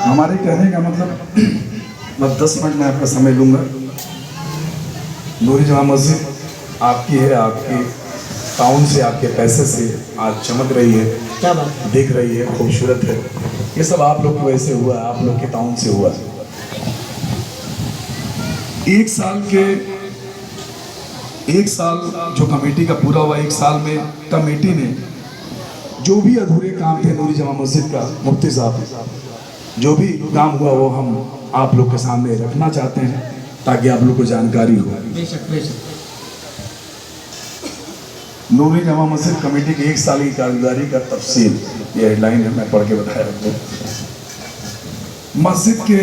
हमारे कहने का मतलब बस 10 मिनट में आपका समय लूँगा। नूरी जमा मस्जिद आपकी है, आपके ताउन से, आपके पैसे से आज चमक रही है, क्या बात है। दिख रही है, खूबसूरत है। ये सब आप लोग की वजह से हुआ, आप लोग के ताउन से हुआ। एक साल जो कमेटी का पूरा हुआ, 1 साल में कमेटी ने जो भी अधूरे काम थे नूरी जमा मस्जिद का, मुफ्ती साहब जो भी काम हुआ वो हम आप लोग के सामने रखना चाहते हैं ताकि आप लोग को जानकारी हो। बेशक बेशक। नूरी जमा मस्जिद कमेटी की 1 साल की कारगुजारी का तफसील, ये हेडलाइन है, मैं पढ़ के बताया आपको। मस्जिद के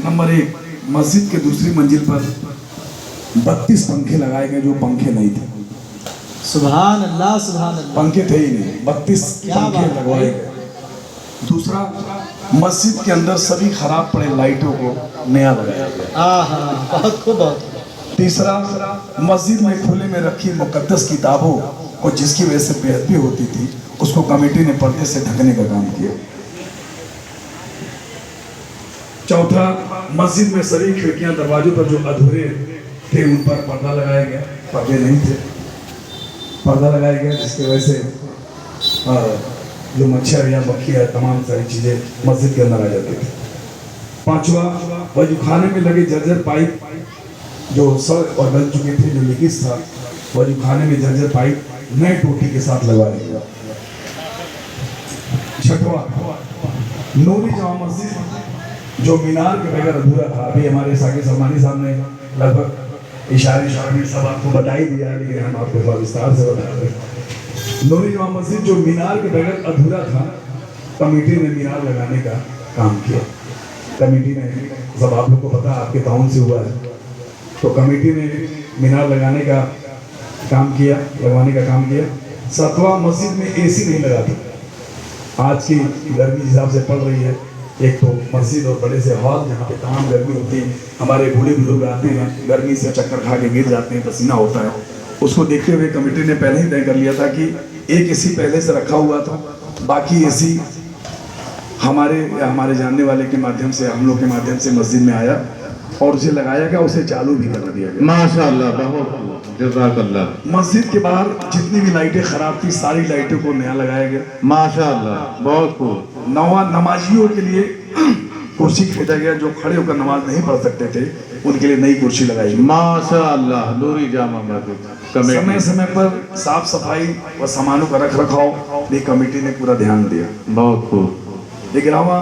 नंबर 1, मस्जिद के दूसरी मंजिल पर 32 पंखे लगाए गए जो पंखे नहीं थे। सुभान अल्लाह सुभान अल्लाह। पंखे थे ही नहीं, 32 पंखे लगवाए गए। दूसरा, मस्जिद के अंदर सभी खराब पड़े लाइटों को नया लगाया गया। आहा, बहुत खूब बहुत। तीसरा, मस्जिद में खुले में रखी मुकद्दस किताबों को जिसकी वजह से बेअदबी होती थी उसको कमेटी ने पर्दे से ढकने का काम किया। चौथा, मस्जिद में सभी खिड़कियां दरवाजों पर जो अधूरे थे उन पर पर्दा लगाया गया, पर्दे नहीं थे, पर्दा लगाया गया जिसकी वजह से जो मच्छर या मक्खी है तमाम सारी चीजें मस्जिद के अंदर आ जाती थी। पांचवा, वजूखाने में लगे जर्जर पाइप जो सड़ और गल चुके थे, जो लीकेज था, वजूखाने में जर्जर पाइप नए टोटी के साथ लगवाया गया। छठवा, नूरी जमा मस्जिद जो मीनार के बगैर अधूरा था, अभी हमारे साकिब सलमानी साहब ने लगभग इशारे में सब आपको बता ही दिया, लेकिन हम आपको थोड़ा विस्तार से बता रहे हैं। नूरी जमा मस्जिद जो मीनार के बगैर अधूरा था, कमेटी ने मीनार लगाने का काम किया। कमेटी ने, सब आप लोग को पता आपके ताउन से हुआ है, तो कमेटी ने मीनार लगाने का काम किया, लगवाने का काम किया। 7वां, मस्जिद में एसी नहीं लगा था। आज की गर्मी हिसाब से पड़ रही है, एक तो मस्जिद और बड़े से हॉल जहाँ पे तमाम गर्मी होती है, हमारे बूढ़े बुजुर्ग आते हैं, गर्मी से चक्कर खा के गिर जाते हैं, पसीना होता है, उसको देखते हुए कमेटी ने पहले ही तय कर लिया था कि एक एसी पहले से रखा हुआ था, बाकी एसी हमारे जानने वाले के माध्यम से, हम लोग के माध्यम से मस्जिद में आया और उसे लगाया गया, उसे चालू भी कर दिया गया। माशाअल्लाह, बहुत जज़ाकल्लाह। मस्जिद के बाहर जितनी भी लाइटें खराब थी सारी लाइटों को नया लगाया गया। माशाअल्लाह, बहुत खूब। 9वां, नमाजियों के लिए कुर्सी खरीदा गया, जो खड़े होकर नमाज नहीं पढ़ सकते थे उनके लिए नई कुर्सी लगाई गई। माशाअल्लाह, नूरी जामा मस्जिद समय कमेटी समय पर साफ सफाई व सामानों का रख रखाव भी कमेटी ने पूरा ध्यान दिया। बहुत खूब। 11वां,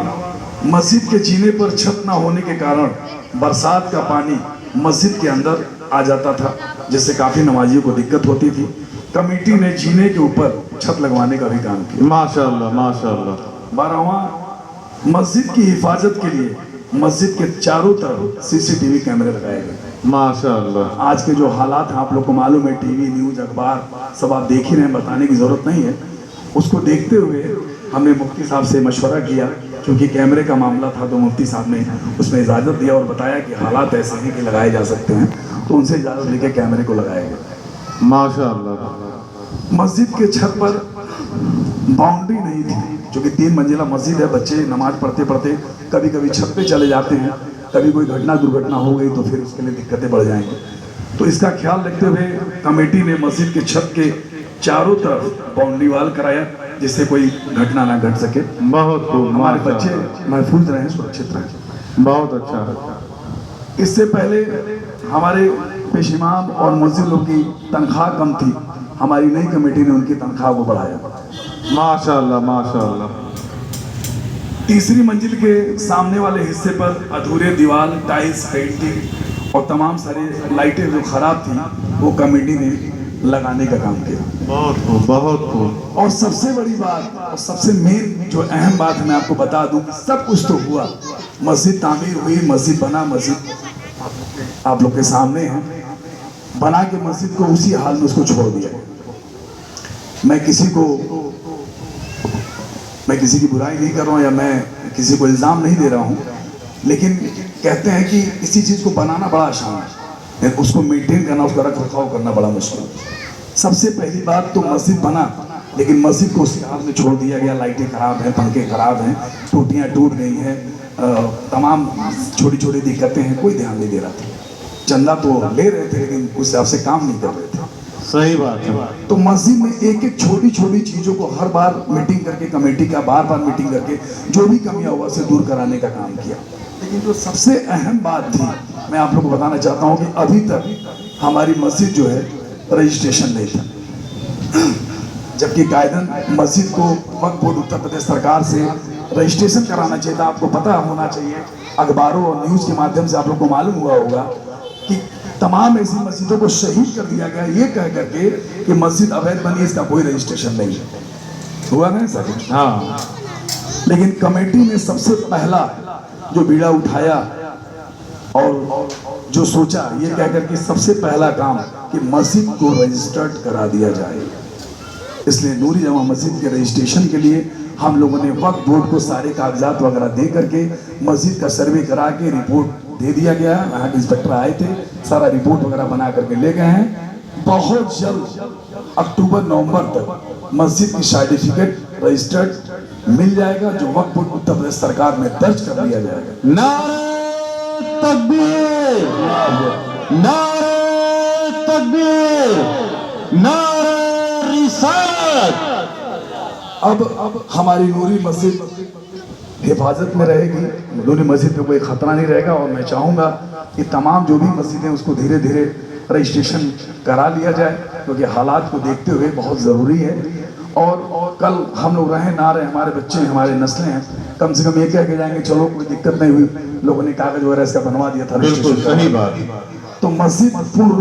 मस्जिद के जीने पर छत न होने के कारण बरसात का पानी मस्जिद के अंदर आ जाता था, जिससे काफी नमाजियों को दिक्कत होती थी। कमेटी ने जीने के ऊपर छत लगवाने का भी काम किया। माशाअल्लाह माशाअल्लाह। 12वां, मस्जिद की हिफाजत के लिए मस्जिद के चारों तरफ CCTV कैमरे लगाए गए। माशाअल्लाह। आज के जो हालात हैं आप लोग को मालूम है, टीवी न्यूज अखबार सब आप देख ही रहे हैं, बताने की जरूरत नहीं है। उसको देखते हुए हमने मुफ्ती साहब से मशवरा किया, क्योंकि कैमरे का मामला था तो मुफ्ती साहब ने उसमें इजाज़त दिया और बताया कि हालात ऐसे हैं कि लगाए जा सकते हैं, तो उनसे इजाज़त लेके कैमरे को लगाया गया। माशाअल्लाह। मस्जिद के छत पर बाउंड्री नहीं थी, जो कि 3 मंजिला मस्जिद है, बच्चे नमाज पढ़ते पढ़ते कभी कभी छत पे चले जाते हैं, कभी कोई घटना दुर्घटना हो गई तो फिर उसके लिए दिक्कतें बढ़ जाएंगी। तो इसका ख्याल रखते हुए कमेटी ने मस्जिद के छत के चारों तरफ बाउंड्री वाल कराया, जिससे कोई घटना ना घट सके, बहुत खूब। हमारे बच्चे महफूज रहें, सुरक्षित रहें। बहुत अच्छा। इससे पहले हमारे पेश इमाम और मुअज्जिनों की तनख्वाह कम थी, हमारी नई कमेटी ने उनकी तनख्वाह को बढ़ाया। माशाअल्लाह माशाअल्लाह। तीसरी मंजिल के सामने वाले हिस्से पर अधूरे दीवार, टाइल्स, पेंटिंग और तमाम सारी लाइटें जो खराब थी वो कमेटी ने लगाने का काम किया। बहुत खूब बहुत खूब। और सबसे बड़ी बात और सबसे मेन जो अहम बात है मैं आपको बता दूं, सब कुछ तो हुआ, मस्जिद तामीर हुई, मस्जिद बना, मस्जिद आप लोग के सामने है, बना के मस्जिद को उसी हाल में उसको छोड़ दिया। मैं किसी की बुराई नहीं कर रहा हूँ या मैं किसी को इल्ज़ाम नहीं दे रहा हूँ, लेकिन कहते हैं कि किसी चीज़ को बनाना बड़ा आसान है, उसको मेंटेन करना, उसका रख रखाव करना बड़ा मुश्किल है। सबसे पहली बात तो मस्जिद बना लेकिन मस्जिद को उसी हाल में छोड़ दिया गया। लाइटें खराब हैं, पंखे खराब हैं, टूटियाँ टूट गई हैं, तमाम छोटी छोटी दिक्कतें हैं, कोई ध्यान नहीं दे रहा था। चंदा तो ले रहे थे लेकिन उस हिसाब से काम नहीं कर रहे थे। सही बात है। तो मस्जिद में एक एक छोटी छोटी चीज़ों को हर बार मीटिंग करके, कमेटी का बार बार मीटिंग करके जो भी कमियां हुआ से दूर कराने का काम किया। लेकिन जो सबसे अहम बात थी, मैं आप लोग को बताना चाहता हूँ कि अभी तक हमारी मस्जिद जो है रजिस्ट्रेशन नहीं था, जबकि कायदन मस्जिद को वक्फ बोर्ड उत्तर प्रदेश सरकार से रजिस्ट्रेशन कराना चाहिए था। आपको पता होना चाहिए, अखबारों और न्यूज़ के माध्यम से आप लोग को मालूम हुआ होगा कि तमाम ऐसी मस्जिदों को शहीद कर दिया गया ये कह करके कि मस्जिद अवैध बनी, इसका कोई रजिस्ट्रेशन नहीं हुआ ना ऐसा कुछ। हाँ, लेकिन कमेटी ने सबसे पहला जो बीड़ा उठाया और जो सोचा ये कह करके सबसे पहला काम कि मस्जिद को रजिस्टर्ड करा दिया जाए। इसलिए नूरी जमा मस्जिद के रजिस्ट्रेशन के लिए हम लोगों ने वक्फ बोर्ड को सारे कागजात वगैरह दे करके मस्जिद का सर्वे करा के रिपोर्ट दे दिया गया। वहाँ के इंस्पेक्टर आए थे, सारा रिपोर्ट वगैरह बना करके ले गए हैं। बहुत जल्द अक्टूबर नवंबर तक मस्जिद की सर्टिफिकेट रजिस्टर्ड मिल जाएगा, जो वक्फ बोर्ड उत्तर प्रदेश सरकार में दर्ज कर दिया जाएगा। नारे तकबीर, नारे तकबीर, नारे रिसालत। अब हमारी नूरी मस्जिद हिफाजत में रहेगी, नूरी मस्जिद पे कोई खतरा नहीं रहेगा। और मैं चाहूँगा कि तमाम जो भी मस्जिदें उसको धीरे धीरे रजिस्ट्रेशन करा लिया जाए, क्योंकि हालात को देखते हुए बहुत ज़रूरी है। और कल हम लोग रहें ना रहे, हमारे बच्चे हैं, हमारे नस्लें हैं, कम से कम ये कह के जाएंगे चलो कोई दिक्कत नहीं हुई, लोगों ने कागज वगैरह इसका बनवा दिया था। बिल्कुल सही बात। तो मस्जिद पूर्ण